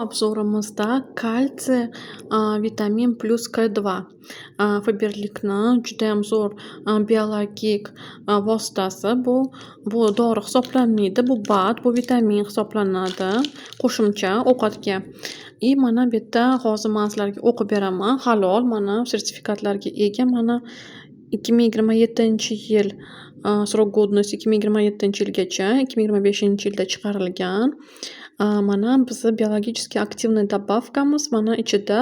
Obzorimizda kalsiy, vitamin plus K2 Faberlikni judayam zo'r biologik vositasi. Bu dori hisoblanmaydi. Bu BAD, bu vitamin hisoblanadi qo'shimcha ovqatga. Mana bu yerda hozir man sizlarga o'qib beraman. Halol, mana sertifikatlarga ega. Mana 2027-yil срок годности 2027-yilgacha, 2025-yilda chiqarilgan. Mana bizni biologически aktivniy добавкamiz. Mana ichida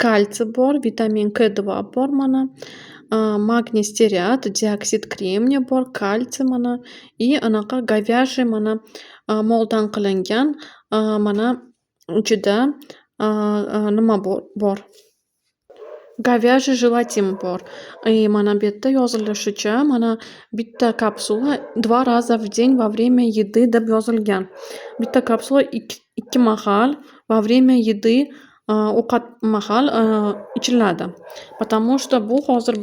kalsiy bor, vitamin K2 bor, mana magniy stearat, dioksid kremniy bor, kalsiy mana anaqa говяжий mana moldan qilingan. Mana ichida nima bor? Говяжий желатин bor. Mana bu yerda yozilishicha, mana bitta kapsula 2 раза в день во время еды deb yozilgan. Bitta kapsula 2 mahal во время еды ovqat mahal ichiladi. Потому что bu hozir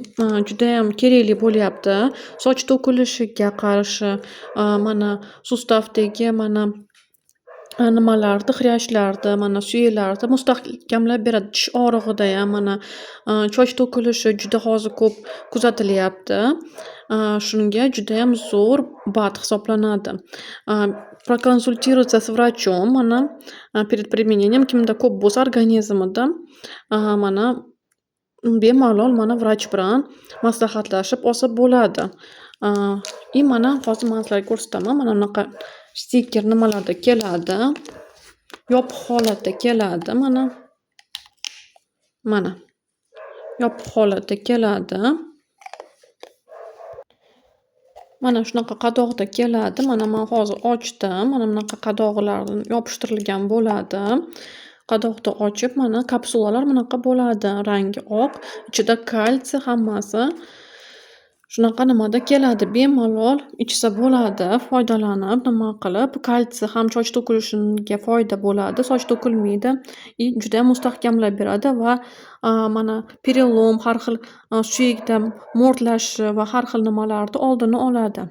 judayam kerakli bo'lyapti. Soch to'kilishiga qarshi, mana sustavdagi mana nimalarni, xrящlarni, mana suyaklarni mustahkamlab beradi. Tish og'rig'ida ham mana soch to'kilishi juda hozir ko'p kuzatilyapti. Shunga judayam zo'r BAD hisoblanadi. Prokonsultirovаться с врачом mana перед применением kimda ko'p bo'lsa organizmida mana bemalol mana vrach bilan maslahatlashib olsa bo'ladi. Mana hozir man sizlarga ko'rsataman. Mana bunaqa stiker nimalarda keladi. Yopiq holatda keladi. Mana yopiq holatda keladi. Mana shunaqa qadoqda keladi. Mana man hozir ochdim. Mana bunaqa qadoqlar yopishtirilgan bo'ladi. Qadoqni ochib, mana kapsulalar bunaqa bo'ladi. Rangi oq, ichida kalsiy hammasi shunaqa nimada keladi. Bemalol ichsa bo'ladi, foydalanib, nima qilib. Kalsiy ham soch to'kilishiga foyda bo'ladi, soch to'kilmaydi. Judayam mustahkamlab beradi va mana perelom, har xil suyakda mo'rtlashi va har xil nimalarni oldini oladi.